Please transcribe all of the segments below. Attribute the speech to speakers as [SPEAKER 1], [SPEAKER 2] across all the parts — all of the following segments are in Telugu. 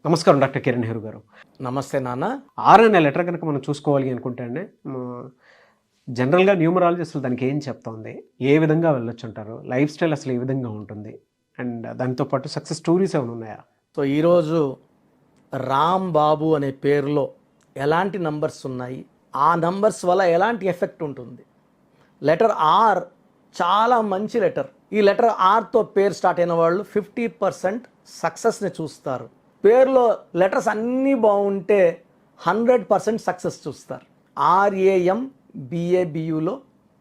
[SPEAKER 1] నమస్కారం డాక్టర్ కిరణ్ నెహ్రూ గారు.
[SPEAKER 2] నమస్తే నాన్న.
[SPEAKER 1] 6 అనే లెటర్ కనుక మనం చూసుకోవాలి అనుకుంటే అండి, జనరల్గా న్యూమరాలజీ అసలు దానికి ఏం చెప్తోంది, ఏ విధంగా వెళ్ళొచ్చు అంటారు, లైఫ్ స్టైల్ అసలు ఏ విధంగా ఉంటుంది, అండ్ దాంతో పాటు సక్సెస్ స్టోరీస్ ఏమైనా ఉన్నాయా?
[SPEAKER 2] సో ఈరోజు రామ్ బాబు అనే పేరులో ఎలాంటి నంబర్స్ ఉన్నాయి, ఆ నంబర్స్ వల్ల ఎలాంటి ఎఫెక్ట్ ఉంటుంది. లెటర్ ఆర్ చాలా మంచి లెటర్. ఈ లెటర్ ఆర్తో పేరు స్టార్ట్ అయిన వాళ్ళు 50% సక్సెస్ని చూస్తారు. పేరులో లెటర్స్ అన్నీ బాగుంటే 100% సక్సెస్ చూస్తారు. ఆర్ఏఎం బిఏబియులో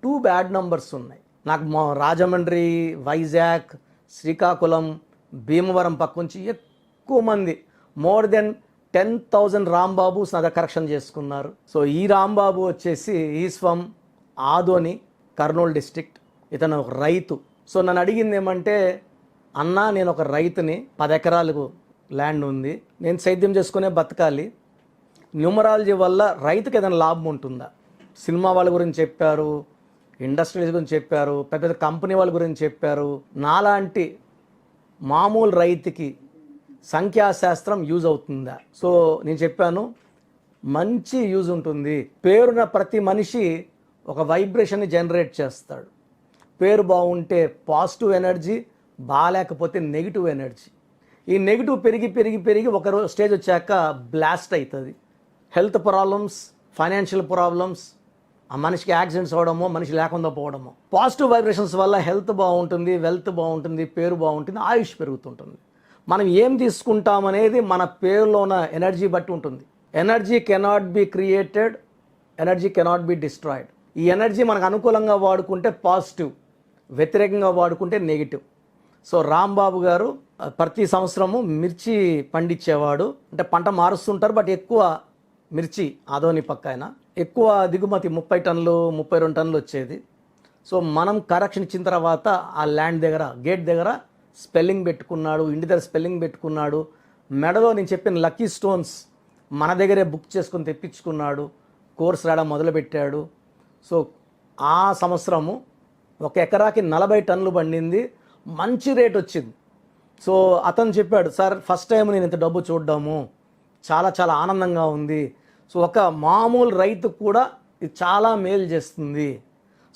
[SPEAKER 2] 2 బ్యాడ్ నంబర్స్ ఉన్నాయి. నాకు రాజమండ్రి, వైజాగ్, శ్రీకాకుళం, భీమవరం పక్క నుంచి ఎక్కువ మంది మోర్ దెన్ 10,000 రాంబాబు నా కరెక్షన్ చేసుకున్నారు. సో ఈ రాంబాబు వచ్చేసి is from Adoni, Kurnool district. ఇతను ఒక రైతు. సో నన్ను అడిగింది ఏమంటే, అన్నా నేను ఒక రైతుని, 10 ఎకరాలకు ల్యాండ్ ఉంది, నేను సేద్యం చేసుకునే బతకాలి, న్యూమరాలజీ వల్ల రైతుకి ఏదైనా లాభం ఉంటుందా? సినిమా వాళ్ళ గురించి చెప్పారు, ఇండస్ట్రీస్ గురించి చెప్పారు, పెద్ద పెద్ద కంపెనీ వాళ్ళ గురించి చెప్పారు. నాలాంటి మామూలు రైతుకి సంఖ్యాశాస్త్రం యూజ్ అవుతుందా? సో నేను చెప్పాను, మంచి యూజ్ ఉంటుంది. పేరున ప్రతి మనిషి ఒక వైబ్రేషన్ని జనరేట్ చేస్తాడు. పేరు బాగుంటే పాజిటివ్ ఎనర్జీ, బాగాలేకపోతే నెగిటివ్ ఎనర్జీ. ఈ నెగిటివ్ పెరిగి పెరిగి పెరిగి ఒక స్టేజ్ వచ్చాక బ్లాస్ట్ అవుతుంది. హెల్త్ ప్రాబ్లమ్స్, ఫైనాన్షియల్ ప్రాబ్లమ్స్, ఆ మనిషికి యాక్సిడెంట్స్ అవ్వడమో, మనిషి లేకుండా పోవడమో. పాజిటివ్ వైబ్రేషన్స్ వల్ల హెల్త్ బాగుంటుంది, వెల్త్ బాగుంటుంది, పేరు బాగుంటుంది, ఆయుష్ పెరుగుతుంటుంది. మనం ఏం తీసుకుంటామనేది మన పేరులో ఉన్న ఎనర్జీ బట్టి ఉంటుంది. Energy cannot be created, energy cannot be destroyed. ఈ ఎనర్జీ మనకు అనుకూలంగా వాడుకుంటే పాజిటివ్, వ్యతిరేకంగా వాడుకుంటే నెగిటివ్. సో రాంబాబు గారు ప్రతి సంవత్సరము మిర్చి పండించేవాడు. అంటే పంట మారుస్తుంటారు, బట్ ఎక్కువ మిర్చి ఆదోని పక్క ఆయన ఎక్కువ దిగుమతి 30 టన్నులు 32 టన్నులు వచ్చేది. సో మనం కరెక్షన్ ఇచ్చిన తర్వాత ఆ ల్యాండ్ దగ్గర, గేట్ దగ్గర స్పెల్లింగ్ పెట్టుకున్నాడు, ఇంటి దగ్గర స్పెల్లింగ్ పెట్టుకున్నాడు. మెడలో నేను చెప్పిన లక్కీ స్టోన్స్ మన దగ్గరే బుక్ చేసుకొని తెప్పించుకున్నాడు. కోర్స్ రాయడం మొదలుపెట్టాడు. సో ఆ సంవత్సరము 1 ఎకరాకి 40 టన్నులు పండింది, మంచి రేట్ వచ్చింది. సో అతను చెప్పాడు, సార్ ఫస్ట్ టైం నేను ఇంత డబ్బు చూడ్డాము, చాలా చాలా ఆనందంగా ఉంది. సో ఒక మామూలు రైతు కూడా ఇది చాలా మేలు చేస్తుంది.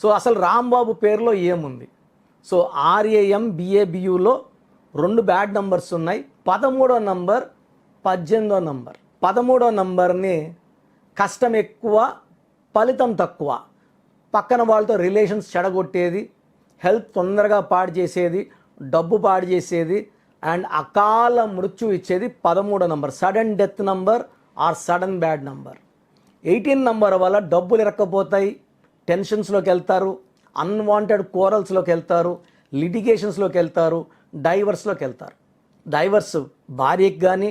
[SPEAKER 2] సో అసలు రాంబాబు పేరులో ఏముంది? సో ఆర్ఏఎం బిఏబియులో 2 బ్యాడ్ నంబర్స్ ఉన్నాయి. 13వ నంబర్, 18వ నంబర్. 13వ నంబర్ని కష్టం ఎక్కువ, ఫలితం తక్కువ, పక్కన వాళ్ళతో రిలేషన్స్ చెడగొట్టేది, హెల్త్ తొందరగా పాడు చేసేది, డబ్బు పాడు చేసేది, అండ్ అకాల మృత్యు ఇచ్చేది 13వ number. Sudden death number or sudden bad number. 18 number వల్ల డబ్బులు ఇరక్కపోతాయి, టెన్షన్స్లోకి వెళ్తారు, అన్వాంటెడ్ కోరల్స్లోకి వెళ్తారు, లిటిగేషన్స్లోకి వెళ్తారు, డైవర్స్లోకి వెళ్తారు. డైవర్స్ భార్యకి కానీ,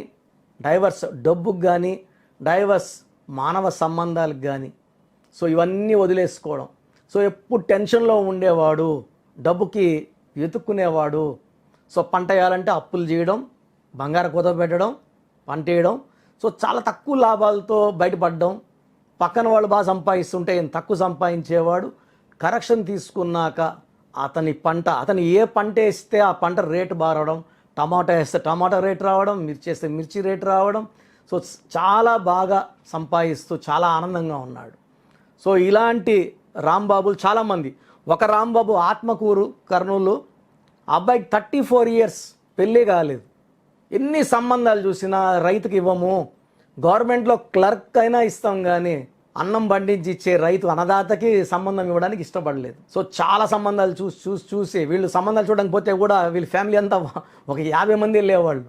[SPEAKER 2] డైవర్స్ డబ్బుకి కానీ, డైవర్స్ మానవ సంబంధాలకు కానీ. సో ఇవన్నీ వదిలేసుకోవడం. సో ఎప్పుడు టెన్షన్లో ఉండేవాడు, డబ్బుకి వెతుక్కునేవాడు. సో పంట వేయాలంటే అప్పులు చేయడం, బంగారు కుదవ పెట్టడం, పంట వేయడం. సో చాలా తక్కువ లాభాలతో బయటపడడం. పక్కన వాళ్ళు బాగా సంపాదిస్తుంటే ఈయన తక్కువ సంపాదించేవాడు. కరెక్షన్ తీసుకున్నాక అతను ఏ పంట వేస్తే ఆ పంట రేటు బారవడం, టమాటా వేస్తే టమాటా రేటు రావడం, మిర్చి వేస్తే మిర్చి రేటు రావడం. సో చాలా బాగా సంపాదిస్తూ చాలా ఆనందంగా ఉన్నాడు. సో ఇలాంటి రాంబాబులు చాలామంది. ఒక రాంబాబు ఆత్మకూరు, కర్నూలు, అబ్బాయికి 34 ఇయర్స్, పెళ్ళి కాలేదు. ఎన్ని సంబంధాలు చూసినా రైతుకి ఇవ్వము, గవర్నమెంట్లో క్లర్క్ అయినా ఇస్తాం, కానీ అన్నం పండించి ఇచ్చే రైతు అన్నదాతకి సంబంధం ఇవ్వడానికి ఇష్టపడలేదు. సో చాలా సంబంధాలు చూసి వీళ్ళు సంబంధాలు చూడడానికి పోతే కూడా వీళ్ళ ఫ్యామిలీ అంతా ఒక 50 మంది వెళ్ళేవాళ్ళు.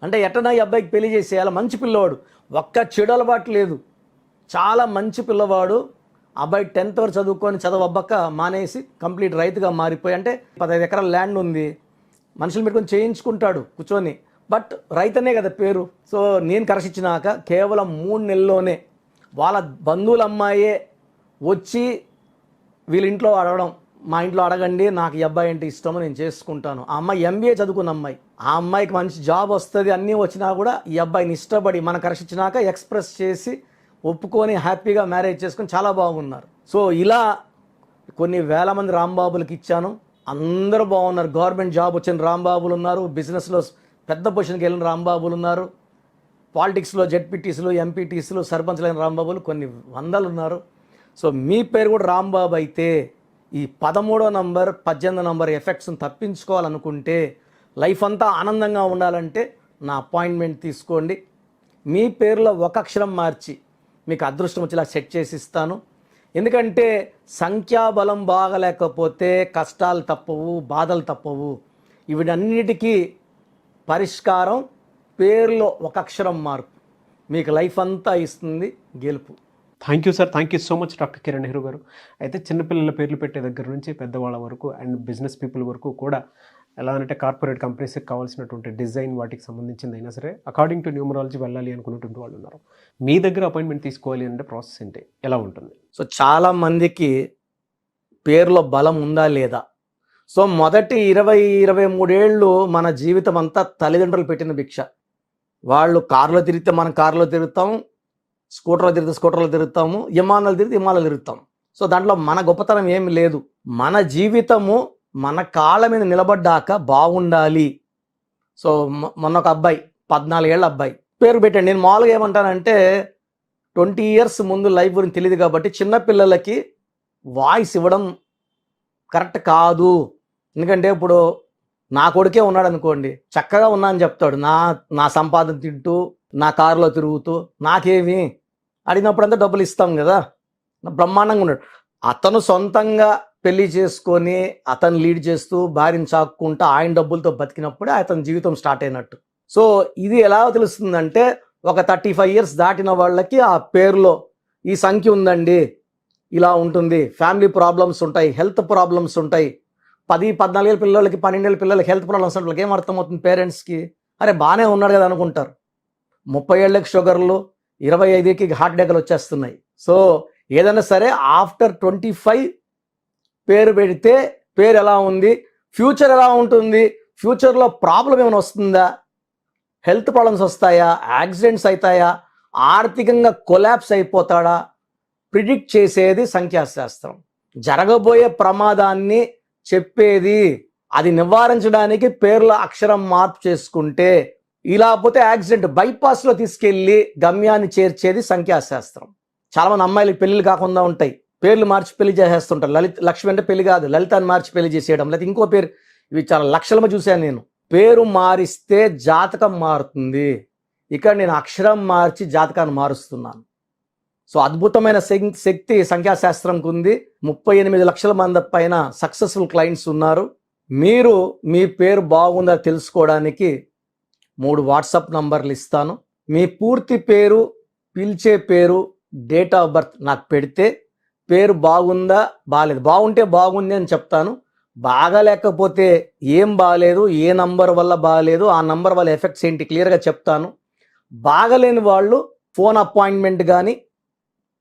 [SPEAKER 2] అంటే ఎట్టనా ఈ అబ్బాయికి పెళ్లి చేసేయాలి, మంచి పిల్లవాడు, ఒక్క చెడు అలవాటు లేదు, చాలా మంచి పిల్లవాడు. అబ్బాయి 10th వరకు చదువుకొని చదవబ్బక్క మానేసి కంప్లీట్ రైతుగా మారిపోయి, అంటే 15 ఎకరాల ల్యాండ్ ఉంది, మనుషులు పెట్టుకొని చేయించుకుంటాడు కూర్చొని, బట్ రైతనే కదా పేరు. సో నేను కరెక్ట్ కేవలం 3 నెలల్లోనే వాళ్ళ బంధువుల అమ్మాయే వచ్చి వీళ్ళ ఇంట్లో అడగడం, మా ఇంట్లో అడగండి, నాకు ఈ అబ్బాయి అంటే ఇష్టమో, నేను చేసుకుంటాను. ఆ అమ్మాయి MBA చదువుకున్న అమ్మాయి, ఆ అమ్మాయికి మంచి జాబ్ వస్తుంది, అన్నీ వచ్చినా కూడా ఈ అబ్బాయిని ఇష్టపడి మన కరెక్ట్ ఇచ్చినాక ఎక్స్ప్రెస్ చేసి ఒప్పుకొని హ్యాపీగా మ్యారేజ్ చేసుకొని చాలా బాగున్నారు. సో ఇలా కొన్ని వేల మంది రాంబాబులకి ఇచ్చాను, అందరూ బాగున్నారు. గవర్నమెంట్ జాబ్ వచ్చిన రాంబాబులు ఉన్నారు, బిజినెస్లో పెద్ద పొజిషన్కి వెళ్ళిన రాంబాబులు ఉన్నారు. పాలిటిక్స్లో జెడ్పీటీసీలు, ఎంపీటీసీలు, సర్పంచ్లైన రాంబాబులు కొన్ని వందలు ఉన్నారు. సో మీ పేరు కూడా రాంబాబు అయితే ఈ 13వ నంబర్ 18వ నంబర్ ఎఫెక్ట్స్ని తప్పించుకోవాలనుకుంటే, లైఫ్ అంతా ఆనందంగా ఉండాలంటే నా అపాయింట్మెంట్ తీసుకోండి. మీ పేరులో ఒక అక్షరం మార్చి మీకు అదృష్టం వచ్చేలా సెట్ చేసి ఇస్తాను. ఎందుకంటే సంఖ్యాబలం బాగలేకపోతే కష్టాలు తప్పవు, బాధలు తప్పవు. వీటన్నిటికీ పరిష్కారం పేరులో ఒక అక్షరం మార్పు మీకు లైఫ్ అంతా ఇస్తుంది గెలుపు.
[SPEAKER 1] Thank you sir, thank you so much doctor Kiran Nehru గారు. అయితే చిన్నపిల్లల పేర్లు పెట్టే దగ్గర నుంచి పెద్దవాళ్ళ వరకు అండ్ బిజినెస్ పీపుల్ వరకు కూడా ఎలా అంటే కార్పొరేట్ కంపెనీస్కి కావాల్సినటువంటి డిజైన్ వాటికి సంబంధించింది అయినా సరే అకార్డింగ్ టు న్యూమరాలజీ వెళ్ళాలి అనుకున్నటువంటి వాళ్ళు ఉన్నారు. మీ దగ్గర అపాయింట్మెంట్ తీసుకోవాలి అంటే ప్రాసెస్ ఏంటి, ఎలా ఉంటుంది?
[SPEAKER 2] సో చాలా మందికి పేరులో బలం ఉందా లేదా. సో మొదటి 20-23 ఏళ్ళు మన జీవితం అంతా తల్లిదండ్రులు పెట్టిన భిక్ష. వాళ్ళు కారులో తిరిగితే మనం కారులో తిరుగుతాం, స్కూటర్లో తిరిగితే స్కూటర్లో తిరుగుతాము, విమానాలు తిరిగితే విమానాలు తిరుగుతాం. సో దాంట్లో మన గొప్పతనం ఏమి లేదు. మన జీవితము మన కాళ్ళ మీద నిలబడ్డాక బాగుండాలి. సో మొన్న ఒక అబ్బాయి 14 ఏళ్ళ అబ్బాయి పేరు పెట్టండి. నేను మామూలుగా ఏమంటానంటే 20 ఇయర్స్ ముందు లైఫ్ గురించి తెలియదు కాబట్టి చిన్నపిల్లలకి వాయిస్ ఇవ్వడం కరెక్ట్ కాదు. ఎందుకంటే ఇప్పుడు నా కొడుకే ఉన్నాడు అనుకోండి, చక్కగా ఉన్నా అని చెప్తాడు. నా సంపాదన తింటూ నా కారులో తిరుగుతూ నాకేమి అడిగినప్పుడంతా డబ్బులు ఇస్తాం కదా, బ్రహ్మాండంగా ఉన్నాడు. అతను సొంతంగా పెళ్లి చేసుకొని అతను లీడ్ చేస్తూ భార్యను చాక్కుంటూ ఆయన డబ్బులతో బతికినప్పుడే అతని జీవితం స్టార్ట్ అయినట్టు. సో ఇది ఎలా తెలుస్తుందంటే ఒక 35 ఇయర్స్ దాటిన వాళ్ళకి ఆ పేరులో ఈ సంఖ్య ఉందండి, ఇలా ఉంటుంది, ఫ్యామిలీ ప్రాబ్లమ్స్ ఉంటాయి, హెల్త్ ప్రాబ్లమ్స్ ఉంటాయి. 10-14 ఏళ్ళ పిల్లలకి 12 ఏళ్ళ పిల్లలకి హెల్త్ ప్రాబ్లమ్స్ అంటే వాళ్ళకి ఏం అర్థమవుతుంది? పేరెంట్స్కి అరే బాగానే ఉన్నాడు కదా అనుకుంటారు. 30 ఏళ్ళకి షుగర్లు, 25కి హార్ట్ అటాక్లు వచ్చేస్తున్నాయి. సో ఏదైనా సరే ఆఫ్టర్ 25 పేరు పెడితే పేరు ఎలా ఉంది, ఫ్యూచర్ ఎలా ఉంటుంది, ఫ్యూచర్లో ప్రాబ్లం ఏమైనా వస్తుందా, హెల్త్ ప్రాబ్లమ్స్ వస్తాయా, యాక్సిడెంట్స్ అవుతాయా, ఆర్థికంగా కొలాప్స్ అయిపోతాడా, ప్రిడిక్ట్ చేసేది సంఖ్యాశాస్త్రం. జరగబోయే ప్రమాదాన్ని చెప్పేది, అది నివారించడానికి పేర్ల అక్షరం మార్పు చేసుకుంటే, ఇలా పోతే యాక్సిడెంట్ బైపాస్లో తీసుకెళ్ళి గమ్యాన్ని చేర్చేది సంఖ్యాశాస్త్రం. చాలామంది అమ్మాయిలకి పెళ్ళిళ్ళు కాకుండా ఉంటాయి, పేర్లు మార్చి పెళ్లి చేసేస్తుంటారు. లక్ష్మి అంటే పెళ్లి కాదు, లలితాన్ని మార్చి పెళ్లి చేసేయడం, లేకపోతే ఇంకో పేరు. ఇవి చాలా లక్షలమ చూశాను నేను. పేరు మారిస్తే జాతకం మారుతుంది. ఇక్కడ నేను అక్షరం మార్చి జాతకాన్ని మారుస్తున్నాను. సో అద్భుతమైన శక్తి సంఖ్యాశాస్త్రంకు ఉంది. 38 లక్షల మంది పైన సక్సెస్ఫుల్ క్లయింట్స్ ఉన్నారు. మీరు మీ పేరు బాగుందా తెలుసుకోవడానికి 3 వాట్సాప్ నంబర్లు ఇస్తాను. మీ పూర్తి పేరు, పిలిచే పేరు, డేట్ ఆఫ్ బర్త్ నాకు పెడితే పేరు బాగుందా బాగాలేదు, బాగుంటే బాగుంది అని చెప్తాను. బాగాలేకపోతే ఏం బాగాలేదు, ఏ నంబర్ వల్ల బాగాలేదు, ఆ నంబర్ వల్ల ఎఫెక్ట్స్ ఏంటి క్లియర్గా చెప్తాను. బాగలేని వాళ్ళు ఫోన్ అపాయింట్మెంట్ కానీ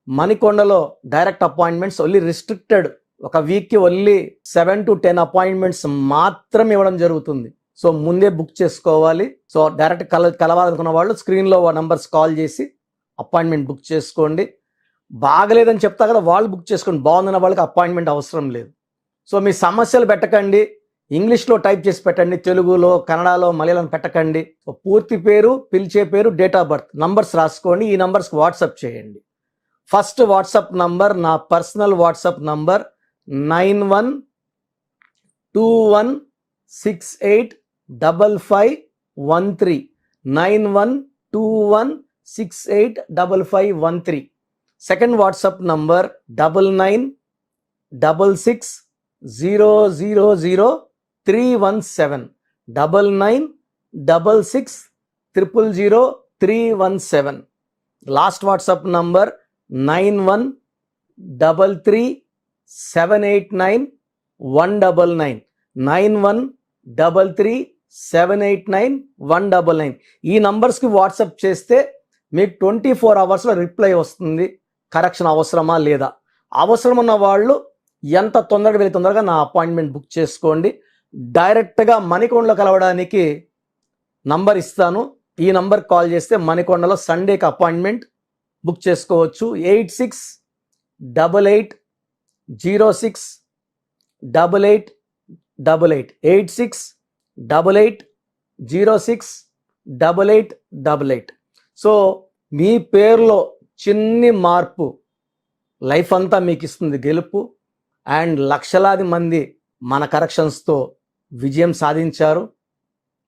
[SPEAKER 2] మణికొండలో డైరెక్ట్ అపాయింట్మెంట్స్ ఓన్లీ రిస్ట్రిక్టెడ్, ఒక వీక్కి ఓన్లీ 7 to 10 అపాయింట్మెంట్స్ మాత్రం ఇవ్వడం జరుగుతుంది. సో ముందే బుక్ చేసుకోవాలి. సో డైరెక్ట్ కలవాలనుకున్న వాళ్ళు స్క్రీన్లో నంబర్స్ కాల్ చేసి అపాయింట్మెంట్ బుక్ చేసుకోండి. బాగలేదని చెప్తా కదా, వాళ్ళు బుక్ చేసుకోండి. బాగుందన్న వాళ్ళకి అపాయింట్మెంట్ అవసరం లేదు. సో మీ సమస్యలు పెట్టకండి, ఇంగ్లీష్లో టైప్ చేసి పెట్టండి, తెలుగులో, కన్నడలో, మలయాళం పెట్టకండి. పూర్తి పేరు, పిలిచే పేరు, డేట్ ఆఫ్ బర్త్, నంబర్స్ రాసుకోండి. ఈ నంబర్స్కి వాట్సాప్ చేయండి. ఫస్ట్ వాట్సాప్ నంబర్ నా personal WhatsApp number 9121685513 9121685513. Second WhatsApp number 9966000317 9966000317. Last WhatsApp number 9133789199 9133789199. ఈ నంబర్స్కి వాట్సాప్ చేస్తే మీకు 24 అవర్స్లో రిప్లై వస్తుంది. కరెక్షన్ అవసరమా లేదా, అవసరం ఉన్న వాళ్ళు ఎంత తొందరగా నా అపాయింట్మెంట్ బుక్ చేసుకోండి. డైరెక్ట్గా మణికొండలో కలవడానికి నంబర్ ఇస్తాను. ఈ నంబర్ కాల్ చేస్తే మణికొండలో సండేకి అపాయింట్మెంట్ బుక్ చేసుకోవచ్చు. 8688068888 8688068888. సో మీ పేరులో చిన్ని మార్పు లైఫ్ అంతా మీకు ఇస్తుంది గెలుపు. అండ్ లక్షలాది మంది మన కరెక్షన్స్తో విజయం సాధించారు.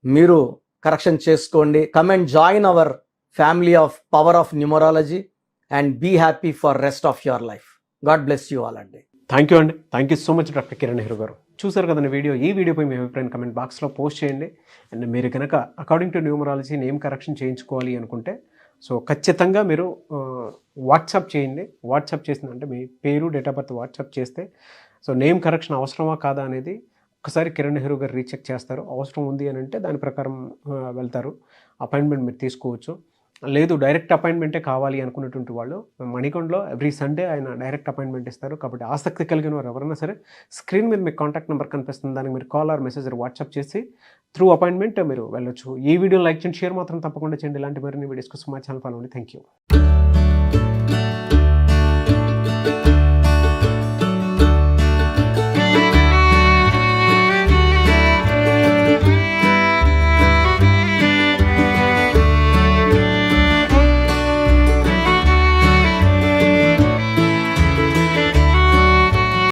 [SPEAKER 2] మీరు కరెక్షన్ చేసుకోండి. Come and join our family of power of numerology and be happy for rest of your life. God bless you all అండి.
[SPEAKER 1] థ్యాంక్ యూ అండి. Thank you so much doctor Kiran Nehru గారు. చూసారు కదండి వీడియో. ఈ వీడియోపై మీ అభిప్రాయం కమెంట్ బాక్స్లో పోస్ట్ చేయండి. అండ్ మీరు కనుక according to numerology name correction చేయించుకోవాలి అనుకుంటే సో ఖచ్చితంగా మీరు వాట్సాప్ చేయండి. వాట్సాప్ చేసిందంటే మీ పేరు, డేట్ ఆఫ్ బర్త్ వాట్సాప్ చేస్తే సో నేమ్ కరెక్షన్ అవసరమా కాదా అనేది ఒకసారి కిరణ్ నెహ్రూ గారు రీచెక్ చేస్తారు. అవసరం ఉంది అని అంటే దాని ప్రకారం వెళ్తారు. అపాయింట్మెంట్ మీరు తీసుకోవచ్చు. లేదు డైరెక్ట్ అపాయింట్మెంటే కావాలి అనుకున్నటువంటి వాళ్ళు మణికొండలో ఎవ్రీ సండే ఆయన డైరెక్ట్ అపాయింట్మెంట్ ఇస్తారు. కాబట్టి ఆసక్తి కలిగిన వారు ఎవరైనా సరే స్క్రీన్ మీద మీకు కాంటాక్ట్ నెంబర్ కనిపిస్తుంది. దానికి మీరు కాల్ ఆర్ మెసేజ్ వాట్సాప్ చేసి త్రూ అపాయింట్మెంట్ మీరు వెళ్ళొచ్చు. ఈ వీడియో లైక్ చేయండి, షేర్ మాత్రం తప్పకుండా చేయండి. ఇలాంటి మరిన్ని వీడియోస్ కోసం మా ఛానల్ ఫాలో అవ్వండి. Thank you.